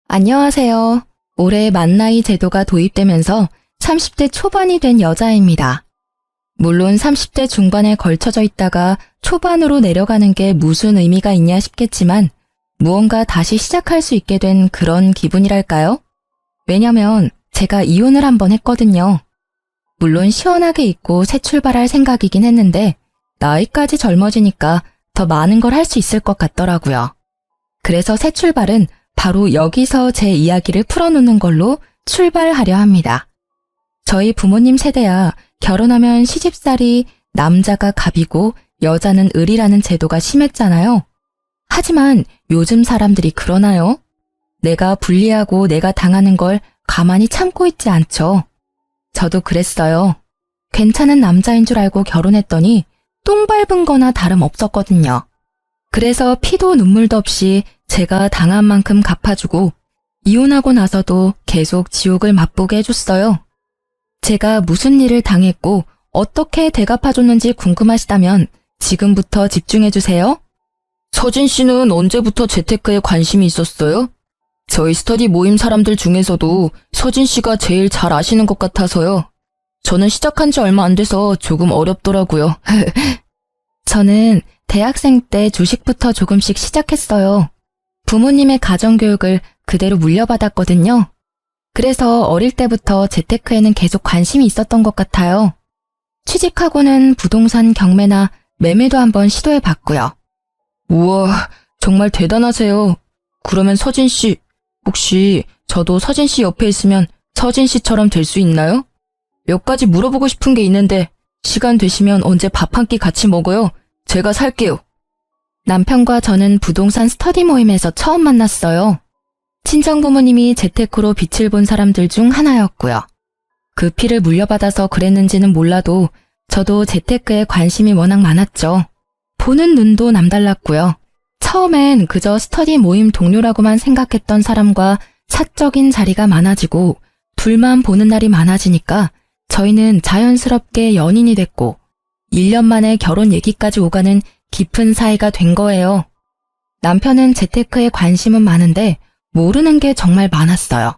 안녕하세요. 올해 만나이 제도가 도입되면서 30대 초반이 된 여자입니다. 물론 30대 중반에 걸쳐져 있다가 초반으로 내려가는 게 무슨 의미가 있냐 싶겠지만 무언가 다시 시작할 수 있게 된 그런 기분이랄까요? 왜냐면 제가 이혼을 한번 했거든요. 물론 시원하게 잊고 새 출발할 생각이긴 했는데 나이까지 젊어지니까 더 많은 걸 할 수 있을 것 같더라고요. 그래서 새 출발은 바로 여기서 제 이야기를 풀어놓는 걸로 출발하려 합니다. 저희 부모님 세대야 결혼하면 시집살이 남자가 갑이고 여자는 을이라는 제도가 심했잖아요. 하지만 요즘 사람들이 그러나요? 내가 불리하고 내가 당하는 걸 가만히 참고 있지 않죠. 저도 그랬어요. 괜찮은 남자인 줄 알고 결혼했더니 똥 밟은 거나 다름없었거든요. 그래서 피도 눈물도 없이 제가 당한 만큼 갚아주고 이혼하고 나서도 계속 지옥을 맛보게 해줬어요. 제가 무슨 일을 당했고 어떻게 대갚아줬는지 궁금하시다면 지금부터 집중해주세요. 서진 씨는 언제부터 재테크에 관심이 있었어요? 저희 스터디 모임 사람들 중에서도 서진 씨가 제일 잘 아시는 것 같아서요. 저는 시작한 지 얼마 안 돼서 조금 어렵더라고요. 저는 대학생 때 주식부터 조금씩 시작했어요. 부모님의 가정교육을 그대로 물려받았거든요. 그래서 어릴 때부터 재테크에는 계속 관심이 있었던 것 같아요. 취직하고는 부동산 경매나 매매도 한번 시도해봤고요. 우와, 정말 대단하세요. 그러면 서진 씨, 혹시 저도 서진 씨 옆에 있으면 서진 씨처럼 될 수 있나요? 몇 가지 물어보고 싶은 게 있는데 시간 되시면 언제 밥 한 끼 같이 먹어요. 제가 살게요. 남편과 저는 부동산 스터디 모임에서 처음 만났어요. 친정 부모님이 재테크로 빛을 본 사람들 중 하나였고요. 그 피를 물려받아서 그랬는지는 몰라도 저도 재테크에 관심이 워낙 많았죠. 보는 눈도 남달랐고요. 처음엔 그저 스터디 모임 동료라고만 생각했던 사람과 사적인 자리가 많아지고 둘만 보는 날이 많아지니까 저희는 자연스럽게 연인이 됐고 1년 만에 결혼 얘기까지 오가는 깊은 사이가 된 거예요. 남편은 재테크에 관심은 많은데 모르는 게 정말 많았어요.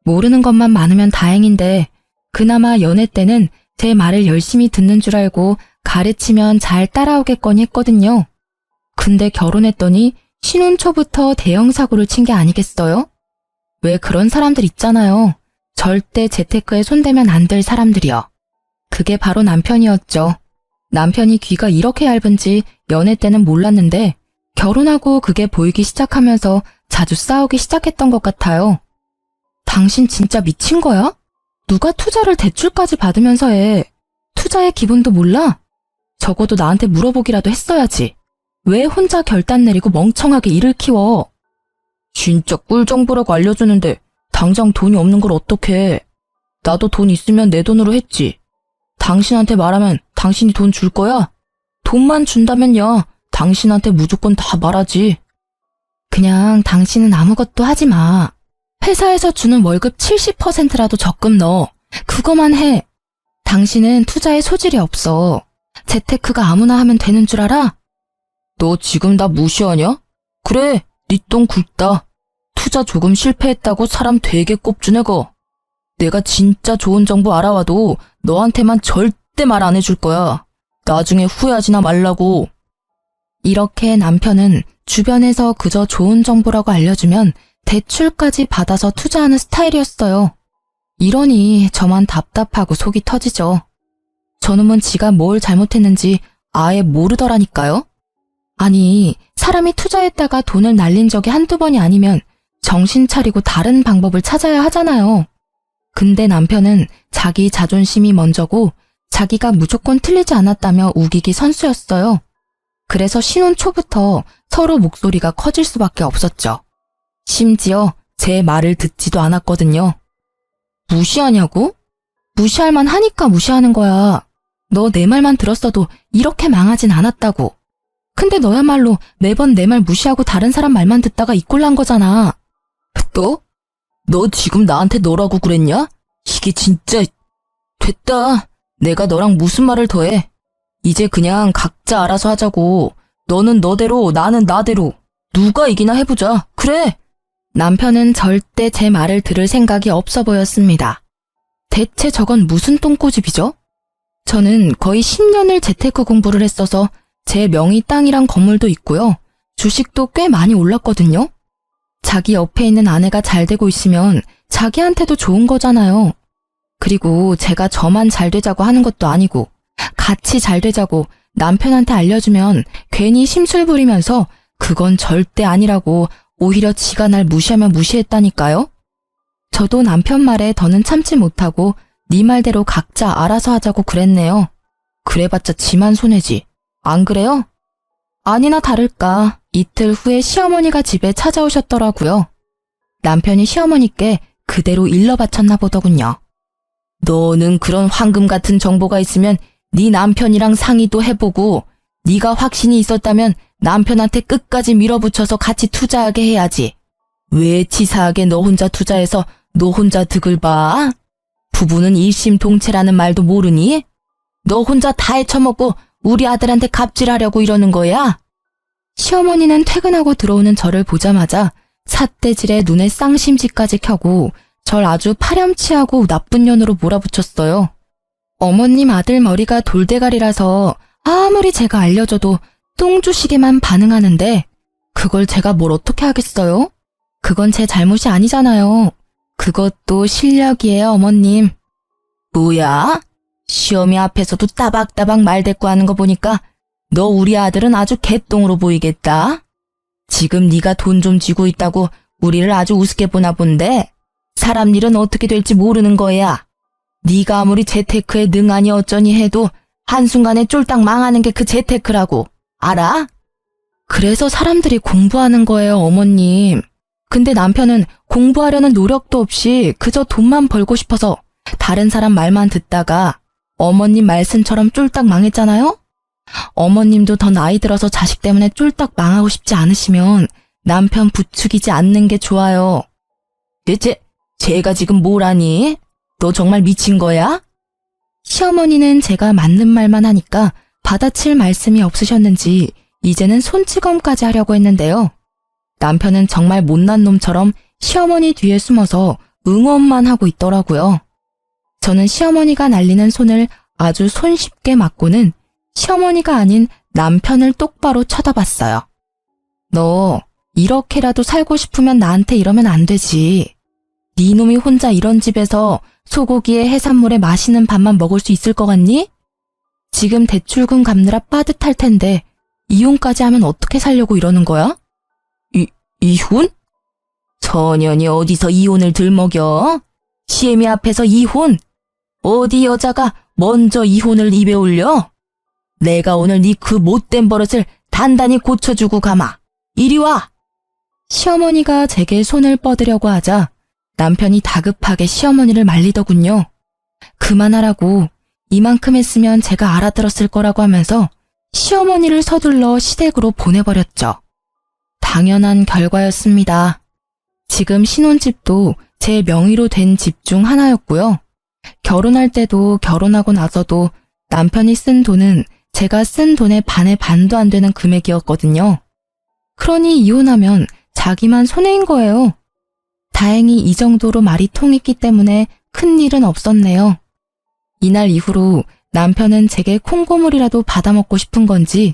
모르는 것만 많으면 다행인데 그나마 연애 때는 제 말을 열심히 듣는 줄 알고 가르치면 잘 따라오겠거니 했거든요. 근데 결혼했더니 신혼 초부터 대형 사고를 친 게 아니겠어요? 왜 그런 사람들 있잖아요. 절대 재테크에 손대면 안 될 사람들이요. 그게 바로 남편이었죠. 남편이 귀가 이렇게 얇은지 연애 때는 몰랐는데 결혼하고 그게 보이기 시작하면서 자주 싸우기 시작했던 것 같아요. 당신 진짜 미친 거야? 누가 투자를 대출까지 받으면서 해? 투자의 기본도 몰라? 적어도 나한테 물어보기라도 했어야지. 왜 혼자 결단 내리고 멍청하게 일을 키워? 진짜 꿀 정보라고 알려주는데 당장 돈이 없는 걸 어떡해. 나도 돈 있으면 내 돈으로 했지. 당신한테 말하면 당신이 돈 줄 거야? 돈만 준다면요. 당신한테 무조건 다 말하지. 그냥 당신은 아무것도 하지 마. 회사에서 주는 월급 70%라도 적금 넣어. 그거만 해. 당신은 투자에 소질이 없어. 재테크가 아무나 하면 되는 줄 알아? 너 지금 나 무시하냐? 그래, 네 똥 굵다. 투자 조금 실패했다고 사람 되게 꼽주네 거. 내가 진짜 좋은 정보 알아와도 너한테만 절대 말 안 해줄 거야. 나중에 후회하지나 말라고. 이렇게 남편은 주변에서 그저 좋은 정보라고 알려주면 대출까지 받아서 투자하는 스타일이었어요. 이러니 저만 답답하고 속이 터지죠. 저놈은 지가 뭘 잘못했는지 아예 모르더라니까요. 아니, 사람이 투자했다가 돈을 날린 적이 한두 번이 아니면 정신 차리고 다른 방법을 찾아야 하잖아요. 근데 남편은 자기 자존심이 먼저고 자기가 무조건 틀리지 않았다며 우기기 선수였어요. 그래서 신혼 초부터 서로 목소리가 커질 수밖에 없었죠. 심지어 제 말을 듣지도 않았거든요. 무시하냐고? 무시할 만 하니까 무시하는 거야. 너 내 말만 들었어도 이렇게 망하진 않았다고. 근데 너야말로 매번 내 말 무시하고 다른 사람 말만 듣다가 이 꼴 난 거잖아. 너 지금 나한테 너라고 그랬냐? 이게 진짜... 됐다. 내가 너랑 무슨 말을 더 해. 이제 그냥 각자 알아서 하자고. 너는 너대로 나는 나대로. 누가 이기나 해보자. 그래. 남편은 절대 제 말을 들을 생각이 없어 보였습니다. 대체 저건 무슨 똥꼬집이죠? 저는 거의 10년을 재테크 공부를 했어서 제 명의 땅이랑 건물도 있고요. 주식도 꽤 많이 올랐거든요. 자기 옆에 있는 아내가 잘 되고 있으면 자기한테도 좋은 거잖아요. 그리고 제가 저만 잘 되자고 하는 것도 아니고 같이 잘 되자고 남편한테 알려주면 괜히 심술 부리면서 그건 절대 아니라고 오히려 지가 날 무시하면 무시했다니까요. 저도 남편 말에 더는 참지 못하고 네 말대로 각자 알아서 하자고 그랬네요. 그래봤자 지만 손해지. 안 그래요? 아니나 다를까 이틀 후에 시어머니가 집에 찾아오셨더라고요. 남편이 시어머니께 그대로 일러 바쳤나 보더군요. 너는 그런 황금 같은 정보가 있으면 네 남편이랑 상의도 해보고 네가 확신이 있었다면 남편한테 끝까지 밀어붙여서 같이 투자하게 해야지. 왜 치사하게 너 혼자 투자해서 너 혼자 득을 봐? 부부는 일심동체라는 말도 모르니? 너 혼자 다 헤쳐먹고 우리 아들한테 갑질하려고 이러는 거야? 시어머니는 퇴근하고 들어오는 저를 보자마자 삿대질에 눈에 쌍심지까지 켜고 절 아주 파렴치하고 나쁜 년으로 몰아붙였어요. 어머님 아들 머리가 돌대가리라서 아무리 제가 알려줘도 똥주시게만 반응하는데 그걸 제가 뭘 어떻게 하겠어요? 그건 제 잘못이 아니잖아요. 그것도 실력이에요, 어머님. 뭐야? 시어미 앞에서도 따박따박 말대꾸하는 거 보니까 너 우리 아들은 아주 개똥으로 보이겠다. 지금 네가 돈 좀 쥐고 있다고 우리를 아주 우습게 보나 본데 사람 일은 어떻게 될지 모르는 거야. 네가 아무리 재테크에 능하니 어쩌니 해도 한순간에 쫄딱 망하는 게 그 재테크라고. 알아? 그래서 사람들이 공부하는 거예요, 어머님. 근데 남편은 공부하려는 노력도 없이 그저 돈만 벌고 싶어서 다른 사람 말만 듣다가 어머님 말씀처럼 쫄딱 망했잖아요? 어머님도 더 나이 들어서 자식 때문에 쫄딱 망하고 싶지 않으시면 남편 부추기지 않는 게 좋아요. 대체 쟤가 지금 뭘 하니? 너 정말 미친 거야? 시어머니는 제가 맞는 말만 하니까 받아칠 말씀이 없으셨는지 이제는 손찌검까지 하려고 했는데요. 남편은 정말 못난 놈처럼 시어머니 뒤에 숨어서 응원만 하고 있더라고요. 저는 시어머니가 날리는 손을 아주 손쉽게 맞고는 시어머니가 아닌 남편을 똑바로 쳐다봤어요. 너 이렇게라도 살고 싶으면 나한테 이러면 안 되지. 네 놈이 혼자 이런 집에서 소고기에 해산물에 맛있는 밥만 먹을 수 있을 것 같니? 지금 대출금 갚느라 빠듯할 텐데 이혼까지 하면 어떻게 살려고 이러는 거야? 이혼? 처년이 어디서 이혼을 들먹여? 시애미 앞에서 이혼? 어디 여자가 먼저 이혼을 입에 올려? 내가 오늘 네 그 못된 버릇을 단단히 고쳐주고 가마. 이리 와! 시어머니가 제게 손을 뻗으려고 하자 남편이 다급하게 시어머니를 말리더군요. 그만하라고. 이만큼 했으면 제가 알아들었을 거라고 하면서 시어머니를 서둘러 시댁으로 보내버렸죠. 당연한 결과였습니다. 지금 신혼집도 제 명의로 된 집 중 하나였고요. 결혼할 때도 결혼하고 나서도 남편이 쓴 돈은 제가 쓴 돈의 반의 반도 안 되는 금액이었거든요. 그러니 이혼하면 자기만 손해인 거예요. 다행히 이 정도로 말이 통했기 때문에 큰일은 없었네요. 이날 이후로 남편은 제게 콩고물이라도 받아먹고 싶은 건지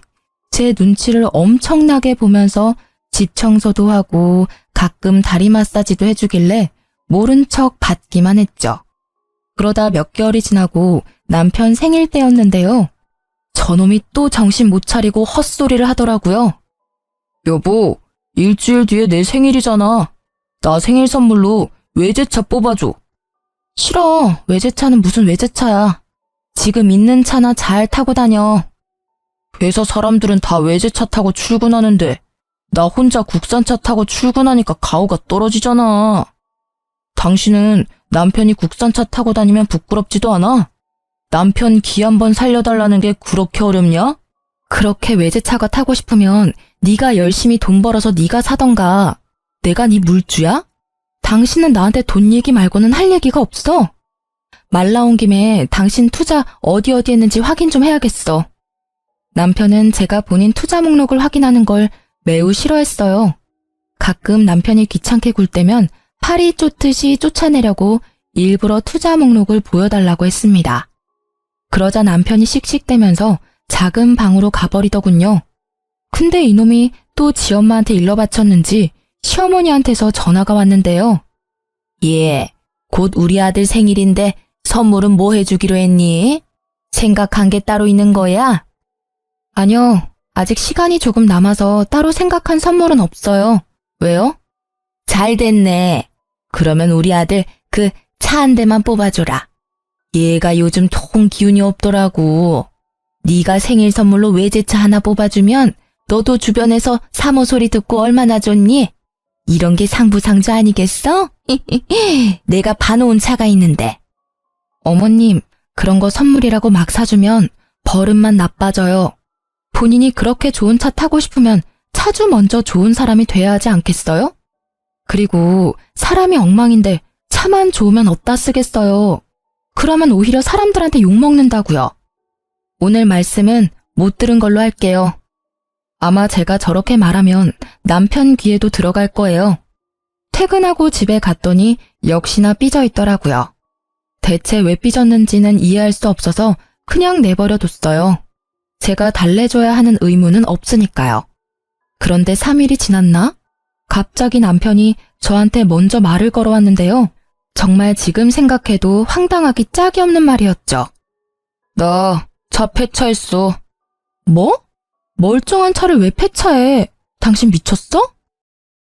제 눈치를 엄청나게 보면서 집 청소도 하고 가끔 다리 마사지도 해주길래 모른 척 받기만 했죠. 그러다 몇 개월이 지나고 남편 생일 때였는데요. 저놈이 또 정신 못 차리고 헛소리를 하더라고요. 여보, 일주일 뒤에 내 생일이잖아. 나 생일 선물로 외제차 뽑아줘. 싫어. 외제차는 무슨 외제차야. 지금 있는 차나 잘 타고 다녀. 회사 사람들은 다 외제차 타고 출근하는데 나 혼자 국산차 타고 출근하니까 가오가 떨어지잖아. 당신은 남편이 국산차 타고 다니면 부끄럽지도 않아? 남편 기 한번 살려달라는 게 그렇게 어렵냐? 그렇게 외제차가 타고 싶으면 네가 열심히 돈 벌어서 네가 사던가. 내가 네 물주야? 당신은 나한테 돈 얘기 말고는 할 얘기가 없어. 말 나온 김에 당신 투자 어디 했는지 확인 좀 해야겠어. 남편은 제가 본인 투자 목록을 확인하는 걸 매우 싫어했어요. 가끔 남편이 귀찮게 굴 때면 파리 쫓듯이 쫓아내려고 일부러 투자 목록을 보여달라고 했습니다. 그러자 남편이 씩씩대면서 작은 방으로 가버리더군요. 근데 이놈이 또 지 엄마한테 일러 바쳤는지 시어머니한테서 전화가 왔는데요. 예, 곧 우리 아들 생일인데 선물은 뭐 해주기로 했니? 생각한 게 따로 있는 거야? 아니요, 아직 시간이 조금 남아서 따로 생각한 선물은 없어요. 왜요? 잘 됐네. 그러면 우리 아들 그 차 한 대만 뽑아줘라. 얘가 요즘 통 기운이 없더라고. 네가 생일 선물로 외제차 하나 뽑아주면 너도 주변에서 사모 소리 듣고 얼마나 좋니? 이런 게 상부상조 아니겠어? 내가 봐놓은 차가 있는데. 어머님, 그런 거 선물이라고 막 사주면 버릇만 나빠져요. 본인이 그렇게 좋은 차 타고 싶으면 차주 먼저 좋은 사람이 돼야 하지 않겠어요? 그리고 사람이 엉망인데 차만 좋으면 어디다 쓰겠어요. 그러면 오히려 사람들한테 욕먹는다고요. 오늘 말씀은 못 들은 걸로 할게요. 아마 제가 저렇게 말하면 남편 귀에도 들어갈 거예요. 퇴근하고 집에 갔더니 역시나 삐져 있더라고요. 대체 왜 삐졌는지는 이해할 수 없어서 그냥 내버려 뒀어요. 제가 달래줘야 하는 의무는 없으니까요. 그런데 3일이 지났나? 갑자기 남편이 저한테 먼저 말을 걸어왔는데요. 정말 지금 생각해도 황당하기 짝이 없는 말이었죠. 나 차 폐차했어. 뭐? 멀쩡한 차를 왜 폐차해? 당신 미쳤어?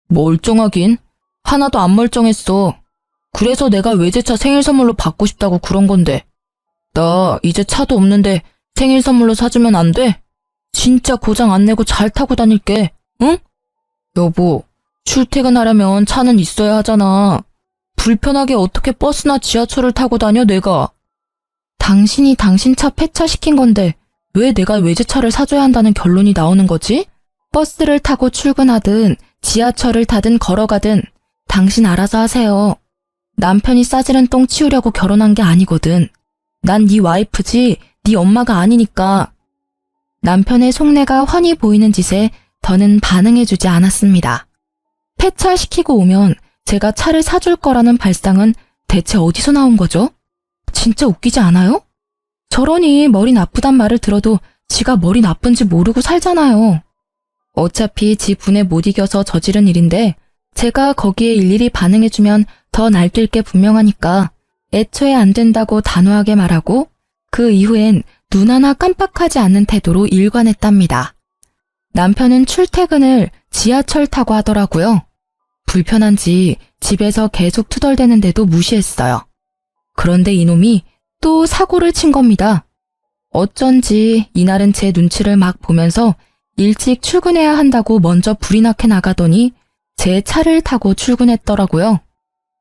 멀쩡하긴. 하나도 안 멀쩡했어. 그래서 내가 외제차 생일 선물로 받고 싶다고 그런 건데. 나 이제 차도 없는데 생일 선물로 사주면 안 돼? 진짜 고장 안 내고 잘 타고 다닐게. 응? 여보, 출퇴근하려면 차는 있어야 하잖아. 불편하게 어떻게 버스나 지하철을 타고 다녀 내가. 당신이 당신 차 폐차시킨 건데 왜 내가 외제차를 사줘야 한다는 결론이 나오는 거지? 버스를 타고 출근하든 지하철을 타든 걸어가든 당신 알아서 하세요. 남편이 싸지른 똥 치우려고 결혼한 게 아니거든. 난 네 와이프지 네 엄마가 아니니까. 남편의 속내가 훤히 보이는 짓에 더는 반응해주지 않았습니다. 폐차시키고 오면 제가 차를 사줄 거라는 발상은 대체 어디서 나온 거죠? 진짜 웃기지 않아요? 저러니 머리 나쁘단 말을 들어도 지가 머리 나쁜지 모르고 살잖아요. 어차피 지 분에 못 이겨서 저지른 일인데 제가 거기에 일일이 반응해주면 더 날뛸 게 분명하니까 애초에 안 된다고 단호하게 말하고 그 이후엔 눈 하나 깜빡하지 않는 태도로 일관했답니다. 남편은 출퇴근을 지하철 타고 하더라고요. 불편한지 집에서 계속 투덜대는데도 무시했어요. 그런데 이놈이 또 사고를 친 겁니다. 어쩐지 이날은 제 눈치를 막 보면서 일찍 출근해야 한다고 먼저 불이 나게 나가더니 제 차를 타고 출근했더라고요.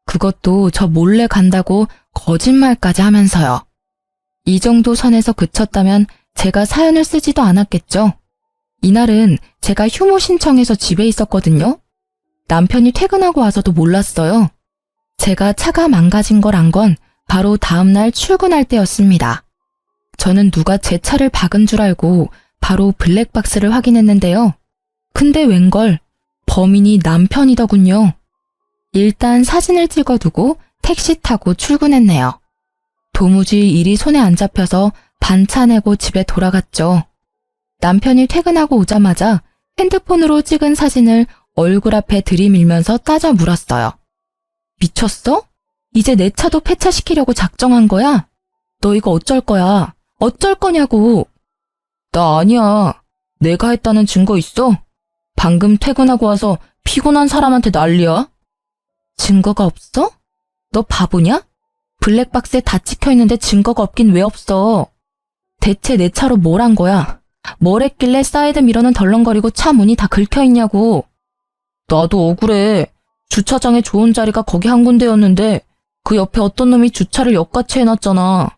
그것도 저 몰래 간다고 거짓말까지 하면서요. 이 정도 선에서 그쳤다면 제가 사연을 쓰지도 않았겠죠. 이날은 제가 휴무 신청해서 집에 있었거든요. 남편이 퇴근하고 와서도 몰랐어요. 제가 차가 망가진 걸 안 건 바로 다음날 출근할 때였습니다. 저는 누가 제 차를 박은 줄 알고 바로 블랙박스를 확인했는데요. 근데 웬걸 범인이 남편이더군요. 일단 사진을 찍어두고 택시 타고 출근했네요. 도무지 일이 손에 안 잡혀서 반차 내고 집에 돌아갔죠. 남편이 퇴근하고 오자마자 핸드폰으로 찍은 사진을 얼굴 앞에 들이밀면서 따져 물었어요. 미쳤어? 이제 내 차도 폐차시키려고 작정한 거야? 너 이거 어쩔 거야? 어쩔 거냐고. 나 아니야. 내가 했다는 증거 있어? 방금 퇴근하고 와서 피곤한 사람한테 난리야? 증거가 없어? 너 바보냐? 블랙박스에 다 찍혀있는데 증거가 없긴 왜 없어? 대체 내 차로 뭘 한 거야? 뭘 했길래 사이드 미러는 덜렁거리고 차 문이 다 긁혀있냐고. 나도 억울해. 주차장에 좋은 자리가 거기 한 군데였는데 그 옆에 어떤 놈이 주차를 역같이 해놨잖아.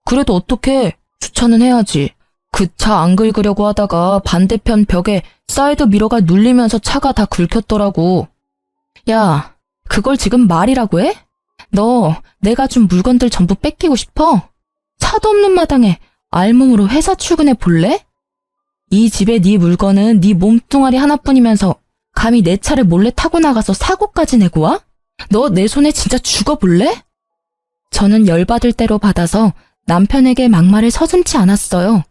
그래도 어떡해. 주차는 해야지. 그 차 안 긁으려고 하다가 반대편 벽에 사이드 미러가 눌리면서 차가 다 긁혔더라고. 야, 그걸 지금 말이라고 해? 너 내가 준 물건들 전부 뺏기고 싶어? 차도 없는 마당에 알몸으로 회사 출근해 볼래? 이 집에 네 물건은 네 몸뚱아리 하나뿐이면서 감히 내 차를 몰래 타고 나가서 사고까지 내고 와? 너 내 손에 진짜 죽어볼래? 저는 열받을 대로 받아서 남편에게 막말을 서슴지 않았어요.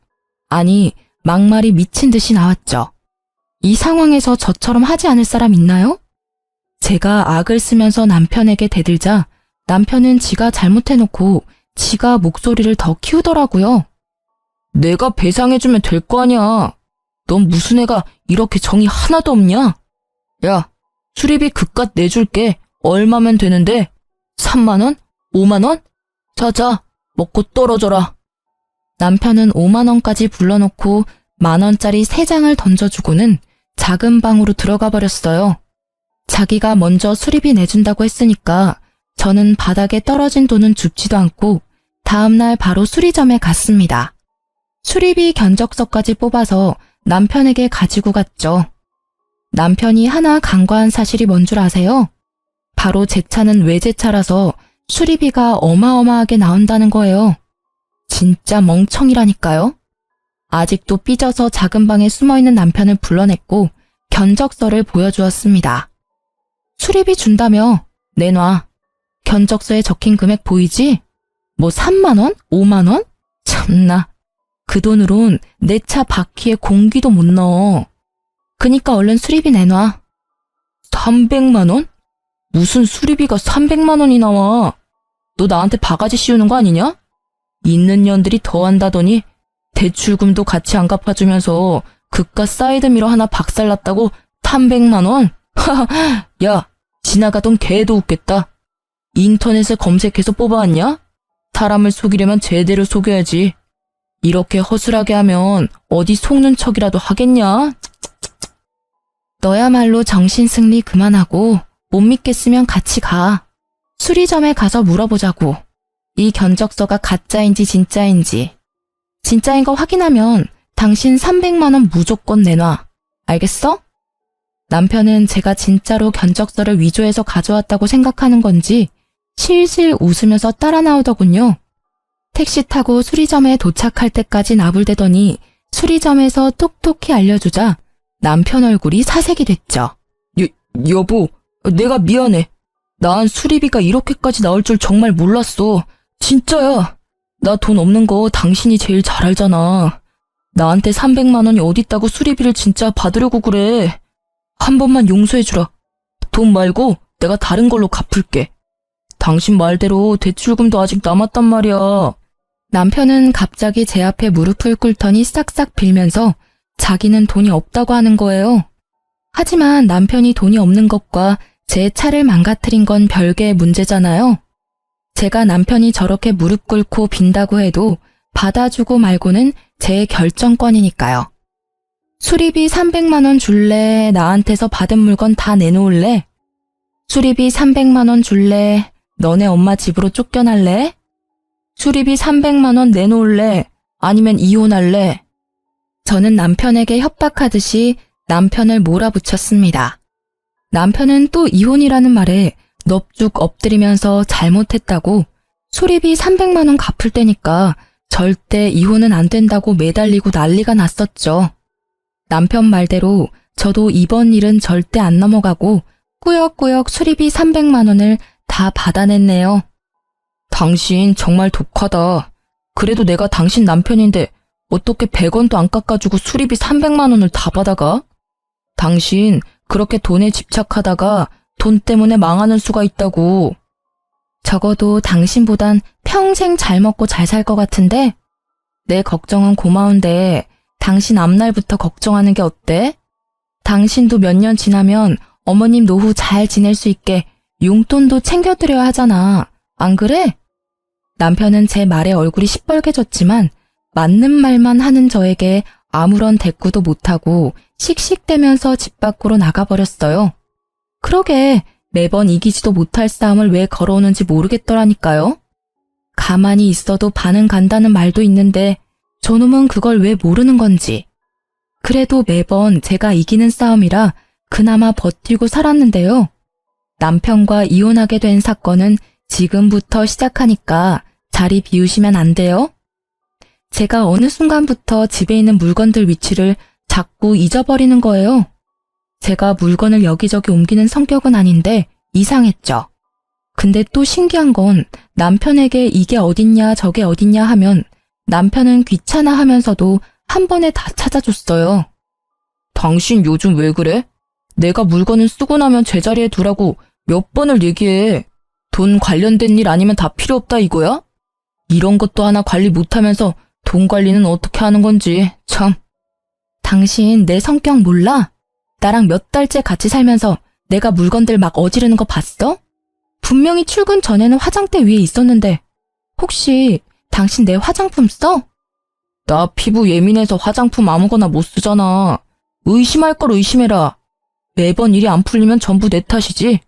아니, 막말이 미친 듯이 나왔죠. 이 상황에서 저처럼 하지 않을 사람 있나요? 제가 악을 쓰면서 남편에게 대들자 남편은 지가 잘못해놓고 지가 목소리를 더 키우더라고요. 내가 배상해주면 될 거 아니야. 넌 무슨 애가 이렇게 정이 하나도 없냐? 야, 수리비 그깟 내줄게. 얼마면 되는데? 3만 원? 5만 원? 자자, 먹고 떨어져라. 남편은 5만 원까지 불러놓고 10,000원짜리 3장을 던져주고는 작은 방으로 들어가 버렸어요. 자기가 먼저 수리비 내준다고 했으니까 저는 바닥에 떨어진 돈은 줍지도 않고 다음날 바로 수리점에 갔습니다. 수리비 견적서까지 뽑아서 남편에게 가지고 갔죠. 남편이 하나 간과한 사실이 뭔 줄 아세요? 바로 제 차는 외제차라서 수리비가 어마어마하게 나온다는 거예요. 진짜 멍청이라니까요. 아직도 삐져서 작은 방에 숨어있는 남편을 불러냈고 견적서를 보여주었습니다. 수리비 준다며? 내놔. 견적서에 적힌 금액 보이지? 뭐 3만 원? 5만 원? 참나. 그 돈으론 내 차 바퀴에 공기도 못 넣어. 그니까 얼른 수리비 내놔. 300만 원? 무슨 수리비가 300만 원이 나와? 너 나한테 바가지 씌우는 거 아니냐? 있는 년들이 더한다더니 대출금도 같이 안 갚아주면서 그깟 사이드미러 하나 박살났다고 300만 원? 하하, 야, 지나가던 개도 웃겠다. 인터넷에 검색해서 뽑아왔냐? 사람을 속이려면 제대로 속여야지. 이렇게 허술하게 하면 어디 속는 척이라도 하겠냐? 너야말로 정신승리 그만하고 못 믿겠으면 같이 가. 수리점에 가서 물어보자고. 이 견적서가 가짜인지 진짜인지. 진짜인 거 확인하면 당신 300만 원 무조건 내놔. 알겠어? 남편은 제가 진짜로 견적서를 위조해서 가져왔다고 생각하는 건지 실실 웃으면서 따라 나오더군요. 택시 타고 수리점에 도착할 때까지 나불대더니 수리점에서 톡톡히 알려주자 남편 얼굴이 사색이 됐죠. 여보, 내가 미안해. 난 수리비가 이렇게까지 나올 줄 정말 몰랐어. 진짜야. 나 돈 없는 거 당신이 제일 잘 알잖아. 나한테 300만 원이 어딨다고 수리비를 진짜 받으려고 그래. 한 번만 용서해주라. 돈 말고 내가 다른 걸로 갚을게. 당신 말대로 대출금도 아직 남았단 말이야. 남편은 갑자기 제 앞에 무릎을 꿇더니 싹싹 빌면서 자기는 돈이 없다고 하는 거예요. 하지만 남편이 돈이 없는 것과 제 차를 망가뜨린 건 별개의 문제잖아요. 제가 남편이 저렇게 무릎 꿇고 빈다고 해도 받아주고 말고는 제 결정권이니까요. 수리비 300만 원 줄래? 나한테서 받은 물건 다 내놓을래? 수리비 300만 원 줄래? 너네 엄마 집으로 쫓겨날래? 수리비 300만 원 내놓을래? 아니면 이혼할래? 저는 남편에게 협박하듯이 남편을 몰아붙였습니다. 남편은 또 이혼이라는 말에 넙죽 엎드리면서 잘못했다고 수리비 300만 원 갚을 때니까 절대 이혼은 안 된다고 매달리고 난리가 났었죠. 남편 말대로 저도 이번 일은 절대 안 넘어가고 꾸역꾸역 수리비 300만 원을 다 받아냈네요. 당신 정말 독하다. 그래도 내가 당신 남편인데 어떻게 100원도 안 깎아주고 수리비 300만 원을 다 받아가? 당신 그렇게 돈에 집착하다가 돈 때문에 망하는 수가 있다고. 적어도 당신보단 평생 잘 먹고 잘 살 것 같은데? 내 걱정은 고마운데 당신 앞날부터 걱정하는 게 어때? 당신도 몇 년 지나면 어머님 노후 잘 지낼 수 있게 용돈도 챙겨드려야 하잖아. 안 그래? 남편은 제 말에 얼굴이 시뻘개졌지만 맞는 말만 하는 저에게 아무런 대꾸도 못하고 씩씩대면서 집 밖으로 나가버렸어요. 그러게 매번 이기지도 못할 싸움을 왜 걸어오는지 모르겠더라니까요. 가만히 있어도 반은 간다는 말도 있는데 저놈은 그걸 왜 모르는 건지. 그래도 매번 제가 이기는 싸움이라 그나마 버티고 살았는데요. 남편과 이혼하게 된 사건은 지금부터 시작하니까 자리 비우시면 안 돼요? 제가 어느 순간부터 집에 있는 물건들 위치를 자꾸 잊어버리는 거예요. 제가 물건을 여기저기 옮기는 성격은 아닌데 이상했죠. 근데 또 신기한 건 남편에게 이게 어딨냐 저게 어딨냐 하면 남편은 귀찮아 하면서도 한 번에 다 찾아줬어요. 당신 요즘 왜 그래? 내가 물건을 쓰고 나면 제자리에 두라고 몇 번을 얘기해. 돈 관련된 일 아니면 다 필요 없다 이거야? 이런 것도 하나 관리 못하면서 돈 관리는 어떻게 하는 건지 참. 당신 내 성격 몰라? 나랑 몇 달째 같이 살면서 내가 물건들 막 어지르는 거 봤어? 분명히 출근 전에는 화장대 위에 있었는데 혹시 당신 내 화장품 써? 나 피부 예민해서 화장품 아무거나 못 쓰잖아. 의심할 걸 의심해라. 매번 일이 안 풀리면 전부 내 탓이지.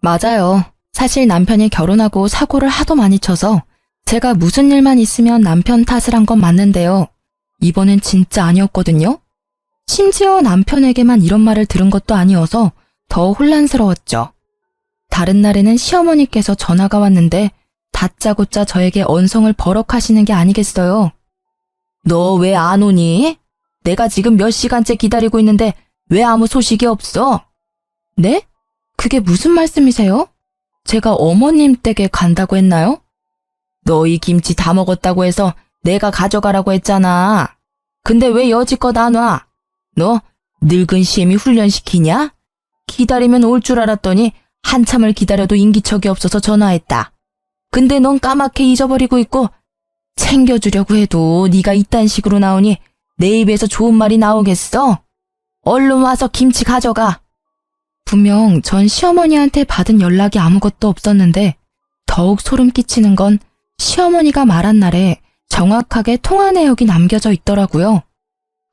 맞아요. 사실 남편이 결혼하고 사고를 하도 많이 쳐서 제가 무슨 일만 있으면 남편 탓을 한 건 맞는데요. 이번엔 진짜 아니었거든요. 심지어 남편에게만 이런 말을 들은 것도 아니어서 더 혼란스러웠죠. 다른 날에는 시어머니께서 전화가 왔는데 다짜고짜 저에게 언성을 버럭하시는 게 아니겠어요. 너 왜 안 오니? 내가 지금 몇 시간째 기다리고 있는데 왜 아무 소식이 없어? 네? 그게 무슨 말씀이세요? 제가 어머님 댁에 간다고 했나요? 너희 김치 다 먹었다고 해서 내가 가져가라고 했잖아. 근데 왜 여지껏 안 와? 너 늙은 시엠이 훈련시키냐? 기다리면 올 줄 알았더니 한참을 기다려도 인기척이 없어서 전화했다. 근데 넌 까맣게 잊어버리고 있고 챙겨주려고 해도 네가 이딴 식으로 나오니 내 입에서 좋은 말이 나오겠어? 얼른 와서 김치 가져가. 분명 전 시어머니한테 받은 연락이 아무것도 없었는데 더욱 소름 끼치는 건 시어머니가 말한 날에 정확하게 통화 내역이 남겨져 있더라고요.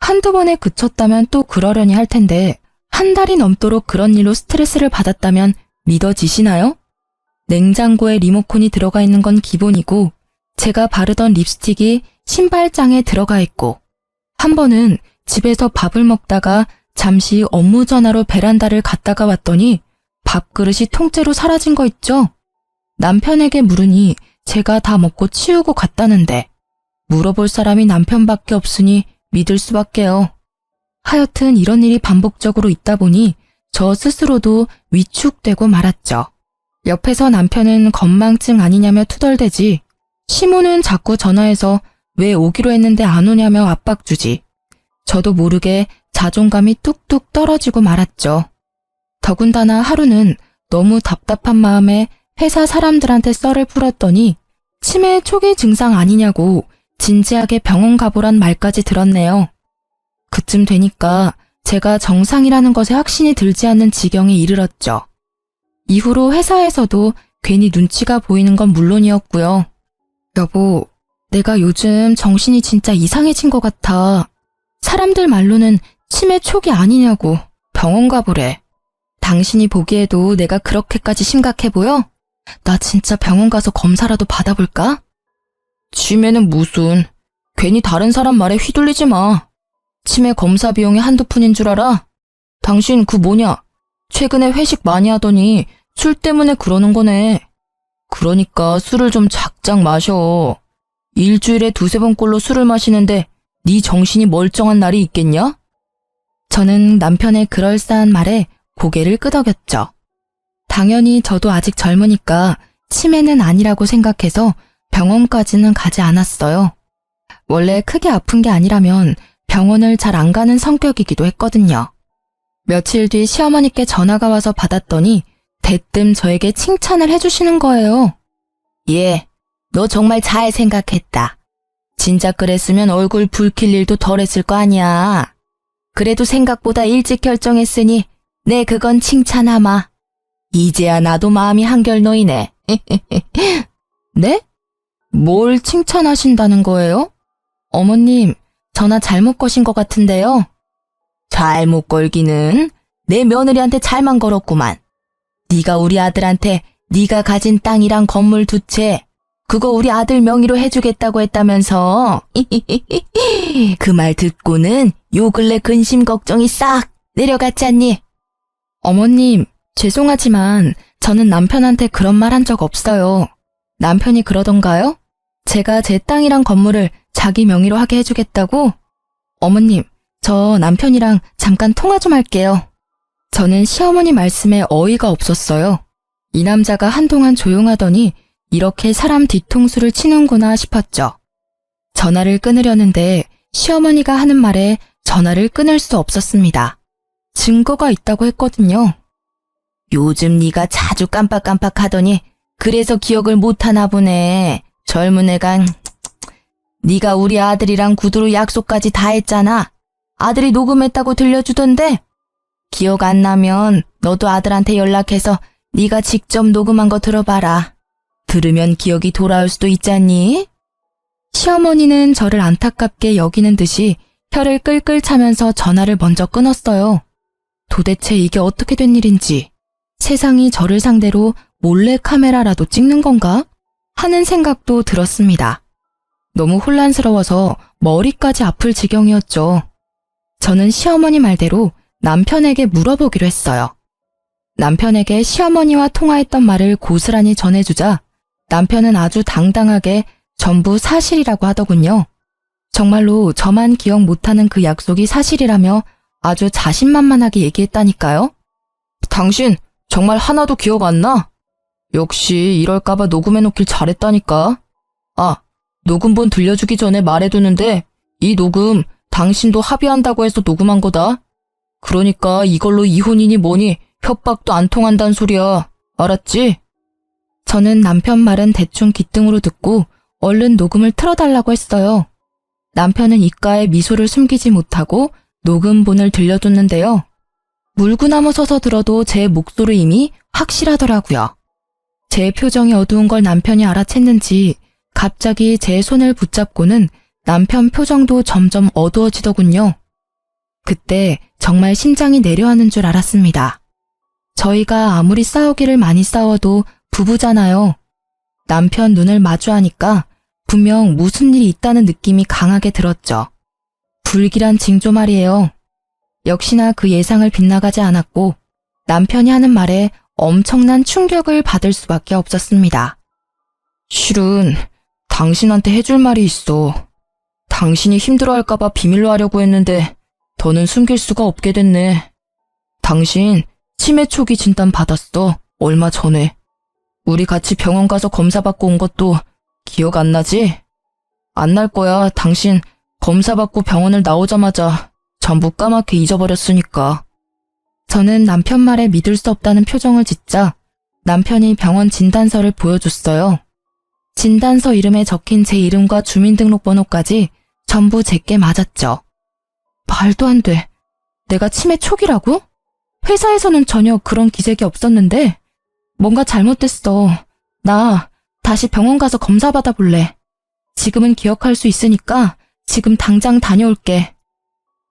한두 번에 그쳤다면 또 그러려니 할 텐데 한 달이 넘도록 그런 일로 스트레스를 받았다면 믿어지시나요? 냉장고에 리모컨이 들어가 있는 건 기본이고 제가 바르던 립스틱이 신발장에 들어가 있고 한 번은 집에서 밥을 먹다가 잠시 업무 전화로 베란다를 갔다가 왔더니 밥그릇이 통째로 사라진 거 있죠? 남편에게 물으니 제가 다 먹고 치우고 갔다는데 물어볼 사람이 남편밖에 없으니 믿을 수밖에요. 하여튼 이런 일이 반복적으로 있다 보니 저 스스로도 위축되고 말았죠. 옆에서 남편은 건망증 아니냐며 투덜대지 시모는 자꾸 전화해서 왜 오기로 했는데 안 오냐며 압박 주지. 저도 모르게 자존감이 뚝뚝 떨어지고 말았죠. 더군다나 하루는 너무 답답한 마음에 회사 사람들한테 썰을 풀었더니 치매 초기 증상 아니냐고 진지하게 병원 가보란 말까지 들었네요. 그쯤 되니까 제가 정상이라는 것에 확신이 들지 않는 지경에 이르렀죠. 이후로 회사에서도 괜히 눈치가 보이는 건 물론이었고요. 여보, 내가 요즘 정신이 진짜 이상해진 것 같아. 사람들 말로는 치매 초기 아니냐고 병원 가보래. 당신이 보기에도 내가 그렇게까지 심각해 보여? 나 진짜 병원 가서 검사라도 받아볼까? 치매는 무슨. 괜히 다른 사람 말에 휘둘리지 마. 치매 검사 비용이 한두 푼인 줄 알아? 당신 그 뭐냐? 최근에 회식 많이 하더니 술 때문에 그러는 거네. 그러니까 술을 좀 작작 마셔. 일주일에 두세 번꼴로 술을 마시는데 네 정신이 멀쩡한 날이 있겠냐? 저는 남편의 그럴싸한 말에 고개를 끄덕였죠. 당연히 저도 아직 젊으니까 치매는 아니라고 생각해서 병원까지는 가지 않았어요. 원래 크게 아픈 게 아니라면 병원을 잘 안 가는 성격이기도 했거든요. 며칠 뒤 시어머니께 전화가 와서 받았더니 대뜸 저에게 칭찬을 해주시는 거예요. 예, 너 정말 잘 생각했다. 진작 그랬으면 얼굴 붉힐 일도 덜했을 거 아니야. 그래도 생각보다 일찍 결정했으니 내 그건 칭찬하마. 이제야 나도 마음이 한결 놓이네. 네? 뭘 칭찬하신다는 거예요? 어머님, 전화 잘못 거신 것 같은데요. 잘못 걸기는 내 며느리한테 잘만 걸었구만. 네가 우리 아들한테 네가 가진 땅이랑 건물 두 채 그거 우리 아들 명의로 해주겠다고 했다면서. 그 말 듣고는 요 근래 근심 걱정이 싹 내려갔잖니. 어머님, 죄송하지만 저는 남편한테 그런 말 한 적 없어요. 남편이 그러던가요? 제가 제 땅이랑 건물을 자기 명의로 하게 해주겠다고? 어머님, 저 남편이랑 잠깐 통화 좀 할게요. 저는 시어머니 말씀에 어이가 없었어요. 이 남자가 한동안 조용하더니 이렇게 사람 뒤통수를 치는구나 싶었죠. 전화를 끊으려는데 시어머니가 하는 말에 전화를 끊을 수 없었습니다. 증거가 있다고 했거든요. 요즘 네가 자주 깜빡깜빡하더니 그래서 기억을 못하나 보네. 젊은 애가. 네가 우리 아들이랑 구두로 약속까지 다 했잖아. 아들이 녹음했다고 들려주던데. 기억 안 나면 너도 아들한테 연락해서 네가 직접 녹음한 거 들어봐라. 들으면 기억이 돌아올 수도 있잖니? 시어머니는 저를 안타깝게 여기는 듯이 혀를 끌끌 차면서 전화를 먼저 끊었어요. 도대체 이게 어떻게 된 일인지, 세상이 저를 상대로 몰래 카메라라도 찍는 건가? 하는 생각도 들었습니다. 너무 혼란스러워서 머리까지 아플 지경이었죠. 저는 시어머니 말대로 남편에게 물어보기로 했어요. 남편에게 시어머니와 통화했던 말을 고스란히 전해주자 남편은 아주 당당하게 전부 사실이라고 하더군요. 정말로 저만 기억 못하는 그 약속이 사실이라며 아주 자신만만하게 얘기했다니까요. 당신 정말 하나도 기억 안 나? 역시 이럴까봐 녹음해놓길 잘했다니까. 아, 녹음본 들려주기 전에 말해두는데 이 녹음 당신도 합의한다고 해서 녹음한 거다. 그러니까 이걸로 이혼이니 뭐니 협박도 안 통한다는 소리야. 알았지? 저는 남편 말은 대충 귓등으로 듣고 얼른 녹음을 틀어달라고 했어요. 남편은 입가에 미소를 숨기지 못하고 녹음본을 들려줬는데요. 물구나무 서서 들어도 제 목소리임이 확실하더라고요. 제 표정이 어두운 걸 남편이 알아챘는지 갑자기 제 손을 붙잡고는 남편 표정도 점점 어두워지더군요. 그때 정말 심장이 내려앉는 줄 알았습니다. 저희가 아무리 싸우기를 많이 싸워도 부부잖아요. 남편 눈을 마주하니까 분명 무슨 일이 있다는 느낌이 강하게 들었죠. 불길한 징조 말이에요. 역시나 그 예상을 빗나가지 않았고 남편이 하는 말에 엄청난 충격을 받을 수밖에 없었습니다. 실은 당신한테 해줄 말이 있어. 당신이 힘들어할까봐 비밀로 하려고 했는데 더는 숨길 수가 없게 됐네. 당신 치매 초기 진단 받았어. 얼마 전에. 우리 같이 병원 가서 검사받고 온 것도 기억 안 나지? 안 날 거야. 당신 검사받고 병원을 나오자마자 전부 까맣게 잊어버렸으니까. 저는 남편 말에 믿을 수 없다는 표정을 짓자 남편이 병원 진단서를 보여줬어요. 진단서 이름에 적힌 제 이름과 주민등록번호까지 전부 제게 맞았죠. 말도 안 돼. 내가 치매 초기라고? 회사에서는 전혀 그런 기색이 없었는데 뭔가 잘못됐어. 나 다시 병원 가서 검사 받아볼래. 지금은 기억할 수 있으니까 지금 당장 다녀올게.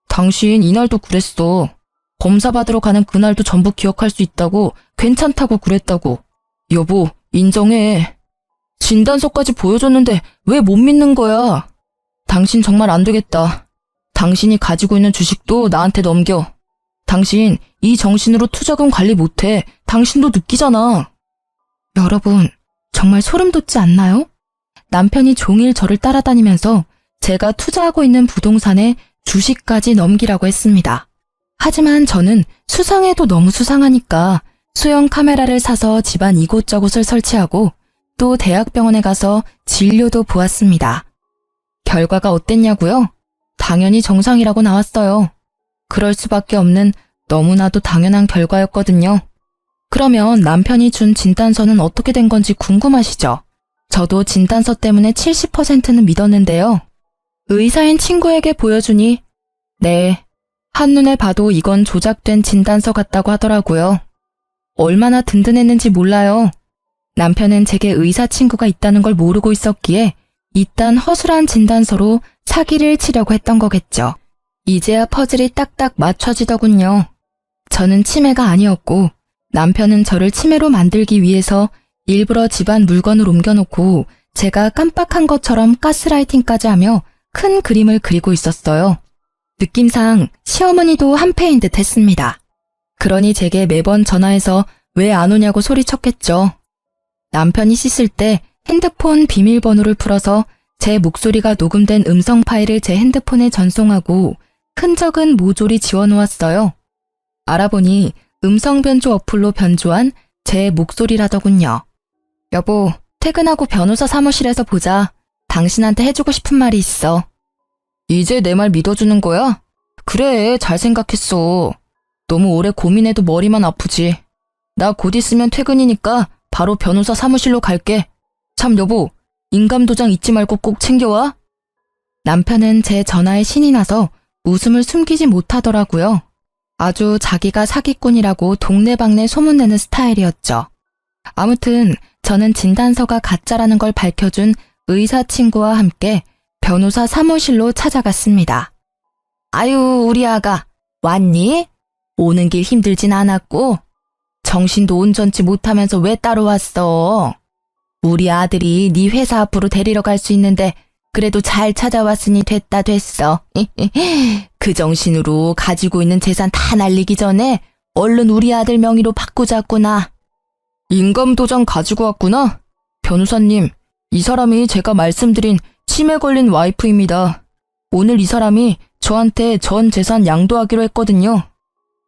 당신 이날도 그랬어. 검사 받으러 가는 그날도 전부 기억할 수 있다고, 괜찮다고 그랬다고. 여보, 인정해. 진단서까지 보여줬는데 왜 못 믿는 거야? 당신 정말 안 되겠다. 당신이 가지고 있는 주식도 나한테 넘겨. 당신 이 정신으로 투자금 관리 못해. 당신도 느끼잖아. 여러분, 정말 소름 돋지 않나요? 남편이 종일 저를 따라다니면서 제가 투자하고 있는 부동산에 주식까지 넘기라고 했습니다. 하지만 저는 수상해도 너무 수상하니까 소형 카메라를 사서 집안 이곳저곳을 설치하고 또 대학병원에 가서 진료도 보았습니다. 결과가 어땠냐고요? 당연히 정상이라고 나왔어요. 그럴 수밖에 없는 너무나도 당연한 결과였거든요. 그러면 남편이 준 진단서는 어떻게 된 건지 궁금하시죠? 저도 진단서 때문에 70%는 믿었는데요. 의사인 친구에게 보여주니 네, 한눈에 봐도 이건 조작된 진단서 같다고 하더라고요. 얼마나 든든했는지 몰라요. 남편은 제게 의사 친구가 있다는 걸 모르고 있었기에 이딴 허술한 진단서로 사기를 치려고 했던 거겠죠. 이제야 퍼즐이 딱딱 맞춰지더군요. 저는 치매가 아니었고 남편은 저를 치매로 만들기 위해서 일부러 집안 물건을 옮겨놓고 제가 깜빡한 것처럼 가스라이팅까지 하며 큰 그림을 그리고 있었어요. 느낌상 시어머니도 한패인 듯 했습니다. 그러니 제게 매번 전화해서 왜 안 오냐고 소리쳤겠죠. 남편이 씻을 때 핸드폰 비밀번호를 풀어서 제 목소리가 녹음된 음성 파일을 제 핸드폰에 전송하고 흔적은 모조리 지워놓았어요. 알아보니 음성 변조 어플로 변조한 제 목소리라더군요. 여보, 퇴근하고 변호사 사무실에서 보자. 당신한테 해주고 싶은 말이 있어. 이제 내 말 믿어주는 거야? 그래, 잘 생각했어. 너무 오래 고민해도 머리만 아프지. 나 곧 있으면 퇴근이니까 바로 변호사 사무실로 갈게. 참 여보, 인감도장 잊지 말고 꼭 챙겨와. 남편은 제 전화에 신이 나서 웃음을 숨기지 못하더라고요. 아주 자기가 사기꾼이라고 동네방네 소문내는 스타일이었죠. 아무튼 저는 진단서가 가짜라는 걸 밝혀준 의사 친구와 함께 변호사 사무실로 찾아갔습니다. 아유, 우리 아가 왔니? 오는 길 힘들진 않았고 정신도 온전치 못하면서 왜 따로 왔어? 우리 아들이 네 회사 앞으로 데리러 갈 수 있는데 그래도 잘 찾아왔으니 됐어. 그 정신으로 가지고 있는 재산 다 날리기 전에 얼른 우리 아들 명의로 바꾸자꾸나. 인감도장 가지고 왔구나? 변호사님, 이 사람이 제가 말씀드린 치매 걸린 와이프입니다. 오늘 이 사람이 저한테 전 재산 양도하기로 했거든요.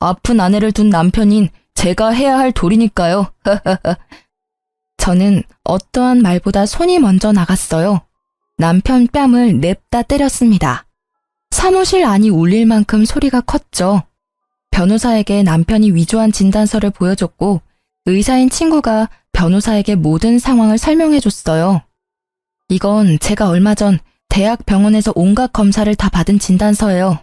아픈 아내를 둔 남편인 제가 해야 할 도리니까요. 저는 어떠한 말보다 손이 먼저 나갔어요. 남편 뺨을 냅다 때렸습니다. 사무실 안이 울릴 만큼 소리가 컸죠. 변호사에게 남편이 위조한 진단서를 보여줬고 의사인 친구가 변호사에게 모든 상황을 설명해줬어요. 이건 제가 얼마 전 대학 병원에서 온갖 검사를 다 받은 진단서예요.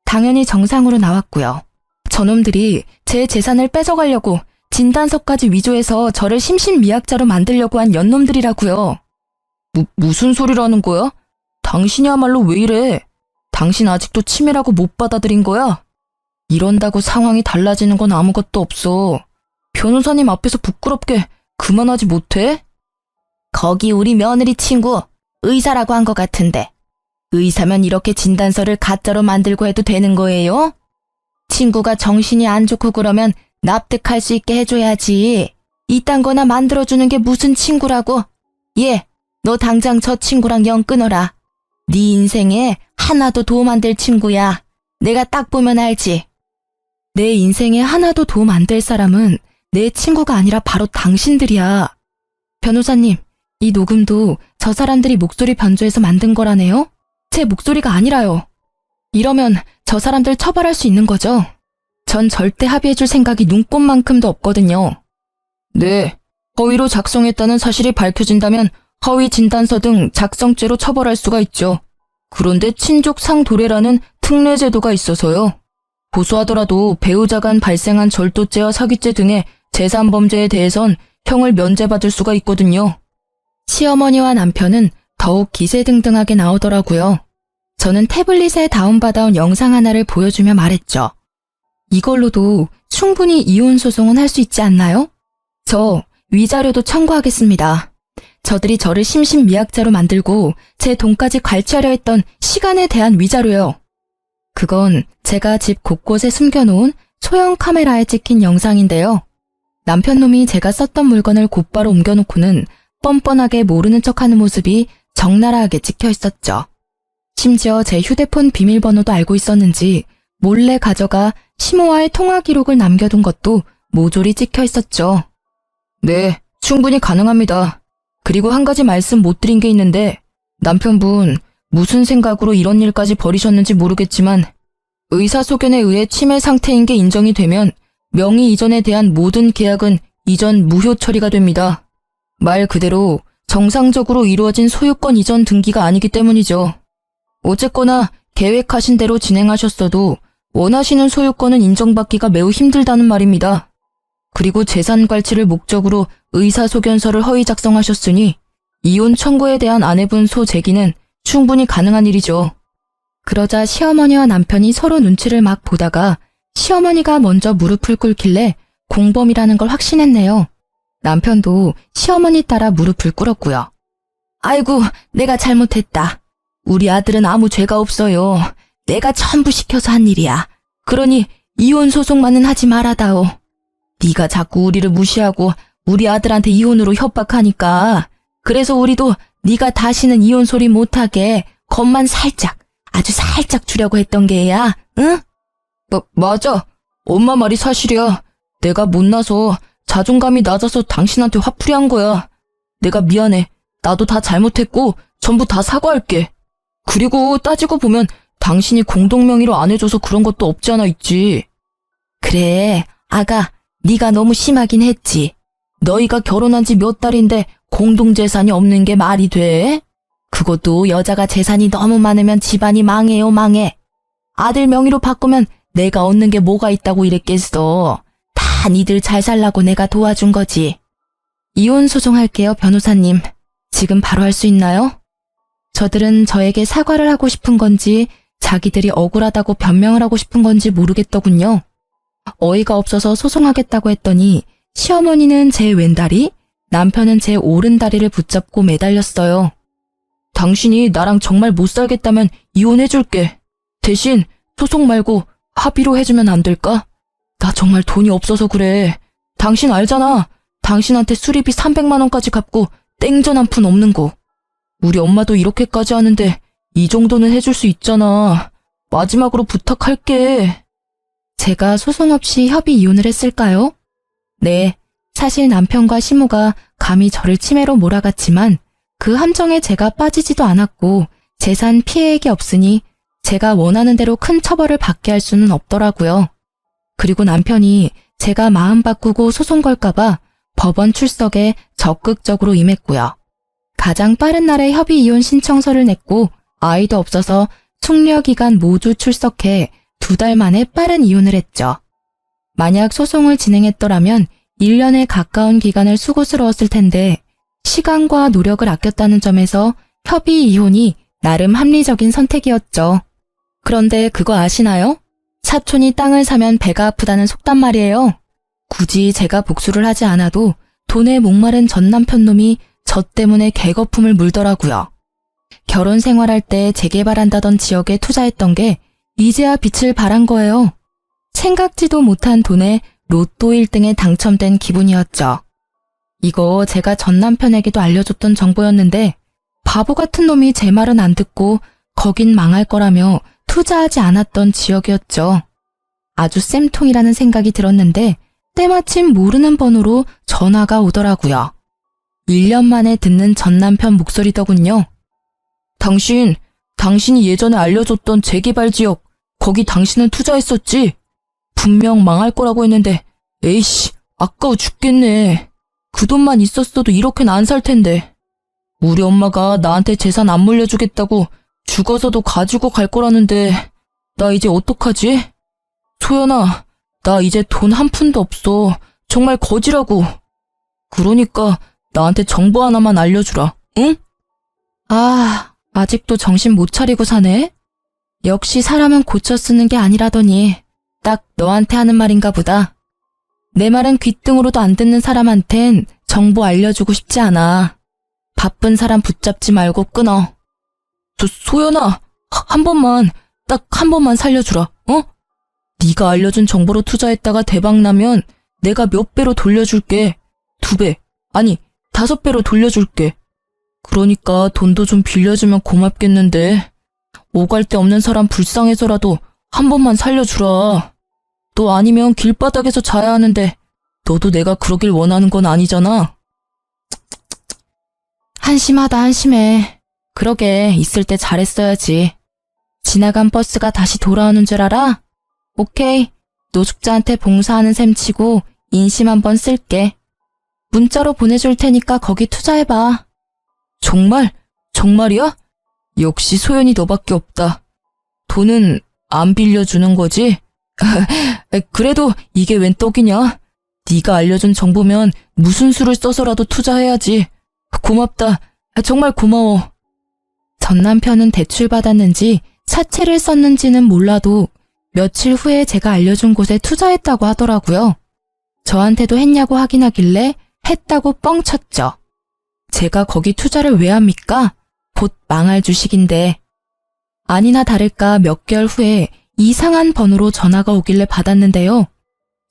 당연히 정상으로 나왔고요. 저놈들이 제 재산을 뺏어가려고 진단서까지 위조해서 저를 심신미약자로 만들려고 한 연놈들이라고요. 무슨 소리라는 거야? 당신이야말로 왜 이래? 당신 아직도 치매라고 못 받아들인 거야? 이런다고 상황이 달라지는 건 아무것도 없어. 변호사님 앞에서 부끄럽게 그만하지 못해? 거기 우리 며느리 친구 의사라고 한 것 같은데 의사면 이렇게 진단서를 가짜로 만들고 해도 되는 거예요? 친구가 정신이 안 좋고 그러면 납득할 수 있게 해줘야지. 이딴 거나 만들어주는 게 무슨 친구라고? 예, 너 당장 저 친구랑 연 끊어라. 네 인생에 하나도 도움 안 될 친구야. 내가 딱 보면 알지. 내 인생에 하나도 도움 안 될 사람은 내 친구가 아니라 바로 당신들이야. 변호사님, 이 녹음도 저 사람들이 목소리 변조해서 만든 거라네요? 제 목소리가 아니라요. 이러면 저 사람들 처벌할 수 있는 거죠? 전 절대 합의해줄 생각이 눈꼽만큼도 없거든요. 네, 허위로 작성했다는 사실이 밝혀진다면 허위 진단서 등 작성죄로 처벌할 수가 있죠. 그런데 친족 상도례라는 특례 제도가 있어서요. 고소하더라도 배우자 간 발생한 절도죄와 사기죄 등의 재산범죄에 대해선 형을 면제받을 수가 있거든요. 시어머니와 남편은 더욱 기세등등하게 나오더라고요. 저는 태블릿에 다운받아온 영상 하나를 보여주며 말했죠. 이걸로도 충분히 이혼 소송은 할 수 있지 않나요? 저 위자료도 청구하겠습니다. 저들이 저를 심신미약자로 만들고 제 돈까지 갈취하려 했던 시간에 대한 위자료요. 그건 제가 집 곳곳에 숨겨놓은 소형 카메라에 찍힌 영상인데요. 남편놈이 제가 썼던 물건을 곧바로 옮겨놓고는 뻔뻔하게 모르는 척하는 모습이 적나라하게 찍혀 있었죠. 심지어 제 휴대폰 비밀번호도 알고 있었는지 몰래 가져가 시모와의 통화 기록을 남겨둔 것도 모조리 찍혀 있었죠. 네, 충분히 가능합니다. 그리고 한 가지 말씀 못 드린 게 있는데 남편분 무슨 생각으로 이런 일까지 벌이셨는지 모르겠지만 의사소견에 의해 치매 상태인 게 인정이 되면 명의 이전에 대한 모든 계약은 이전 무효 처리가 됩니다. 말 그대로 정상적으로 이루어진 소유권 이전 등기가 아니기 때문이죠. 어쨌거나 계획하신 대로 진행하셨어도 원하시는 소유권은 인정받기가 매우 힘들다는 말입니다. 그리고 재산 관치를 목적으로 의사소견서를 허위 작성하셨으니 이혼 청구에 대한 아내분 소 제기는 충분히 가능한 일이죠. 그러자 시어머니와 남편이 서로 눈치를 막 보다가 시어머니가 먼저 무릎을 꿇길래 공범이라는 걸 확신했네요. 남편도 시어머니 따라 무릎을 꿇었고요. 아이고, 내가 잘못했다. 우리 아들은 아무 죄가 없어요. 내가 전부 시켜서 한 일이야. 그러니 이혼 소송만은 하지 말아다오. 네가 자꾸 우리를 무시하고 우리 아들한테 이혼으로 협박하니까 그래서 우리도 네가 다시는 이혼 소리 못하게 겁만 살짝, 아주 살짝 주려고 했던 게야, 응? 맞아. 엄마 말이 사실이야. 내가 못나서 자존감이 낮아서 당신한테 화풀이한 거야. 내가 미안해. 나도 다 잘못했고 전부 다 사과할게. 그리고 따지고 보면 당신이 공동명의로 안 해줘서 그런 것도 없지 않아 있지. 그래, 아가, 네가 너무 심하긴 했지. 너희가 결혼한 지 몇 달인데 공동재산이 없는 게 말이 돼? 그것도 여자가 재산이 너무 많으면 집안이 망해요, 망해. 아들 명의로 바꾸면 내가 얻는 게 뭐가 있다고 이랬겠어. 다 니들 잘 살라고 내가 도와준 거지. 이혼 소송할게요, 변호사님. 지금 바로 할 수 있나요? 저들은 저에게 사과를 하고 싶은 건지 자기들이 억울하다고 변명을 하고 싶은 건지 모르겠더군요. 어이가 없어서 소송하겠다고 했더니 시어머니는 제 왼다리, 남편은 제 오른다리를 붙잡고 매달렸어요. 당신이 나랑 정말 못 살겠다면 이혼해줄게. 대신 소송 말고 합의로 해주면 안 될까? 나 정말 돈이 없어서 그래. 당신 알잖아. 당신한테 수리비 300만 원까지 갚고 땡전 한 푼 없는 거. 우리 엄마도 이렇게까지 하는데 이 정도는 해줄 수 있잖아. 마지막으로 부탁할게. 제가 소송 없이 협의 이혼을 했을까요? 네, 사실 남편과 시모가 감히 저를 치매로 몰아갔지만 그 함정에 제가 빠지지도 않았고 재산 피해액이 없으니 제가 원하는 대로 큰 처벌을 받게 할 수는 없더라고요. 그리고 남편이 제가 마음 바꾸고 소송 걸까봐 법원 출석에 적극적으로 임했고요. 가장 빠른 날에 협의 이혼 신청서를 냈고 아이도 없어서 숙려 기간 모두 출석해 2달 만에 빠른 이혼을 했죠. 만약 소송을 진행했더라면 1년에 가까운 기간을 수고스러웠을 텐데 시간과 노력을 아꼈다는 점에서 협의 이혼이 나름 합리적인 선택이었죠. 그런데 그거 아시나요? 사촌이 땅을 사면 배가 아프다는 속담 말이에요. 굳이 제가 복수를 하지 않아도 돈에 목마른 전 남편 놈이 저 때문에 개거품을 물더라고요. 결혼 생활할 때 재개발한다던 지역에 투자했던 게 이제야 빛을 발한 거예요. 생각지도 못한 돈에 로또 1등에 당첨된 기분이었죠. 이거 제가 전 남편에게도 알려줬던 정보였는데 바보 같은 놈이 제 말은 안 듣고 거긴 망할 거라며 투자하지 않았던 지역이었죠. 아주 쌤통이라는 생각이 들었는데 때마침 모르는 번호로 전화가 오더라고요. 1년 만에 듣는 전 남편 목소리더군요. 당신이 예전에 알려줬던 재개발 지역, 거기 당신은 투자했었지? 분명 망할 거라고 했는데, 에이씨, 아까워 죽겠네. 그 돈만 있었어도 이렇게는 안 살 텐데. 우리 엄마가 나한테 재산 안 물려주겠다고 죽어서도 가지고 갈 거라는데, 나 이제 어떡하지? 소연아, 나 이제 돈 한 푼도 없어. 정말 거지라고. 그러니까 나한테 정보 하나만 알려주라, 응? 아직도 정신 못 차리고 사네? 역시 사람은 고쳐 쓰는 게 아니라더니 딱 너한테 하는 말인가 보다. 내 말은 귓등으로도 안 듣는 사람한텐 정보 알려주고 싶지 않아. 바쁜 사람 붙잡지 말고 끊어. 소연아, 한 번만, 딱 한 번만 살려주라, 어? 네가 알려준 정보로 투자했다가 대박나면 내가 몇 배로 돌려줄게. 2배, 아니 5배로 돌려줄게. 그러니까 돈도 좀 빌려주면 고맙겠는데 오갈 데 없는 사람 불쌍해서라도 한 번만 살려주라. 너 아니면 길바닥에서 자야 하는데 너도 내가 그러길 원하는 건 아니잖아. 한심하다 한심해. 그러게 있을 때 잘했어야지. 지나간 버스가 다시 돌아오는 줄 알아? 오케이, 노숙자한테 봉사하는 셈 치고 인심 한번 쓸게. 문자로 보내줄 테니까 거기 투자해봐. 정말? 정말이야? 역시 소연이 너밖에 없다. 돈은 안 빌려주는 거지? 그래도 이게 웬 떡이냐? 네가 알려준 정보면 무슨 수를 써서라도 투자해야지. 고맙다. 정말 고마워. 전 남편은 대출받았는지 사채를 썼는지는 몰라도 며칠 후에 제가 알려준 곳에 투자했다고 하더라고요. 저한테도 했냐고 확인하길래 했다고 뻥쳤죠. 제가 거기 투자를 왜 합니까? 곧 망할 주식인데. 아니나 다를까 몇 개월 후에 이상한 번호로 전화가 오길래 받았는데요.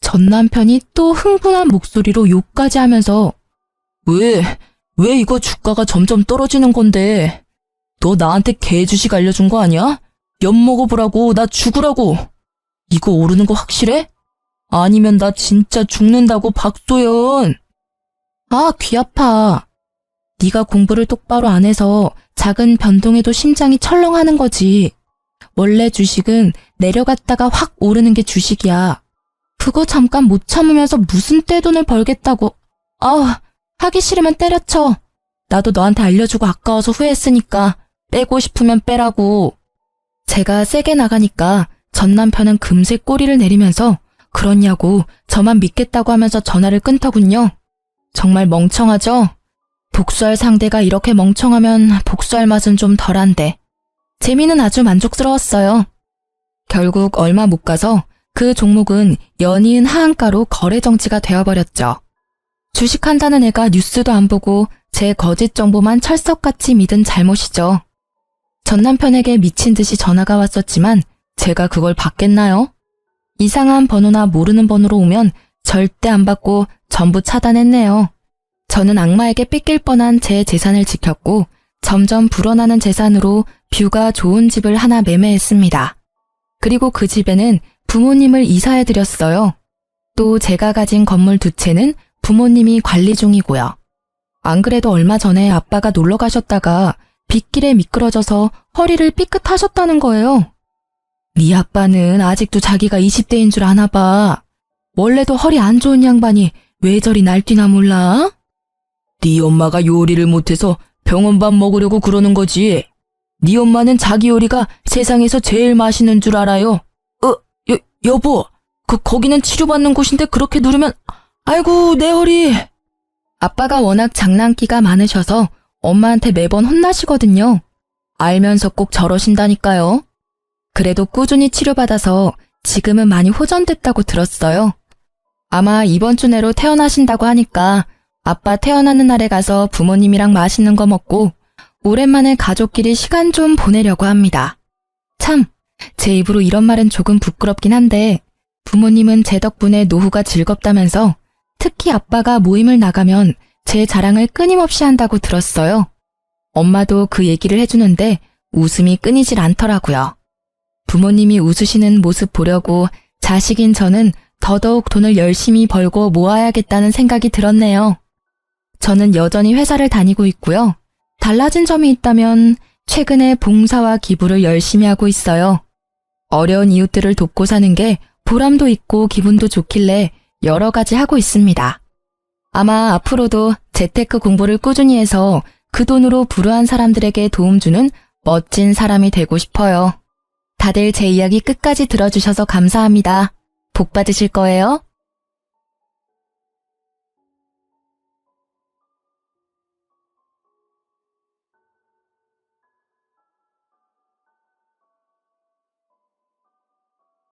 전 남편이 또 흥분한 목소리로 욕까지 하면서 왜 이거 주가가 점점 떨어지는 건데? 너 나한테 개 주식 알려준 거 아니야? 엿 먹어보라고, 나 죽으라고. 이거 오르는 거 확실해? 아니면 나 진짜 죽는다고, 박소연. 아, 귀 아파. 네가 공부를 똑바로 안 해서 작은 변동에도 심장이 철렁하는 거지. 원래 주식은 내려갔다가 확 오르는 게 주식이야. 그거 잠깐 못 참으면서 무슨 떼돈을 벌겠다고. 아, 하기 싫으면 때려쳐. 나도 너한테 알려주고 아까워서 후회했으니까 빼고 싶으면 빼라고. 제가 세게 나가니까 전 남편은 금세 꼬리를 내리면서 그렇냐고 저만 믿겠다고 하면서 전화를 끊더군요. 정말 멍청하죠? 복수할 상대가 이렇게 멍청하면 복수할 맛은 좀 덜한데. 재미는 아주 만족스러웠어요. 결국 얼마 못 가서 그 종목은 연이은 하한가로 거래 정지가 되어버렸죠. 주식한다는 애가 뉴스도 안 보고 제 거짓 정보만 철석같이 믿은 잘못이죠. 전 남편에게 미친 듯이 전화가 왔었지만 제가 그걸 받겠나요? 이상한 번호나 모르는 번호로 오면 절대 안 받고 전부 차단했네요. 저는 악마에게 뺏길 뻔한 제 재산을 지켰고 점점 불어나는 재산으로 뷰가 좋은 집을 하나 매매했습니다. 그리고 그 집에는 부모님을 이사해드렸어요. 또 제가 가진 건물 2채는 부모님이 관리 중이고요. 안 그래도 얼마 전에 아빠가 놀러 가셨다가 빗길에 미끄러져서 허리를 삐끗하셨다는 거예요. 네 아빠는 아직도 자기가 20대인 줄 아나 봐. 원래도 허리 안 좋은 양반이 왜 저리 날뛰나 몰라? 네 엄마가 요리를 못해서 병원밥 먹으려고 그러는 거지. 네 엄마는 자기 요리가 세상에서 제일 맛있는 줄 알아요. 여보, 거기는 치료받는 곳인데 그렇게 누르면, 아이고, 내 허리. 아빠가 워낙 장난기가 많으셔서 엄마한테 매번 혼나시거든요. 알면서 꼭 저러신다니까요. 그래도 꾸준히 치료받아서 지금은 많이 호전됐다고 들었어요. 아마 이번 주 내로 퇴원하신다고 하니까 아빠 퇴원하는 날에 가서 부모님이랑 맛있는 거 먹고 오랜만에 가족끼리 시간 좀 보내려고 합니다. 참, 제 입으로 이런 말은 조금 부끄럽긴 한데 부모님은 제 덕분에 노후가 즐겁다면서 특히 아빠가 모임을 나가면 제 자랑을 끊임없이 한다고 들었어요. 엄마도 그 얘기를 해주는데 웃음이 끊이질 않더라고요. 부모님이 웃으시는 모습 보려고 자식인 저는 더더욱 돈을 열심히 벌고 모아야겠다는 생각이 들었네요. 저는 여전히 회사를 다니고 있고요. 달라진 점이 있다면 최근에 봉사와 기부를 열심히 하고 있어요. 어려운 이웃들을 돕고 사는 게 보람도 있고 기분도 좋길래 여러 가지 하고 있습니다. 아마 앞으로도 재테크 공부를 꾸준히 해서 그 돈으로 불우한 사람들에게 도움 주는 멋진 사람이 되고 싶어요. 다들 제 이야기 끝까지 들어주셔서 감사합니다. 복 받으실 거예요.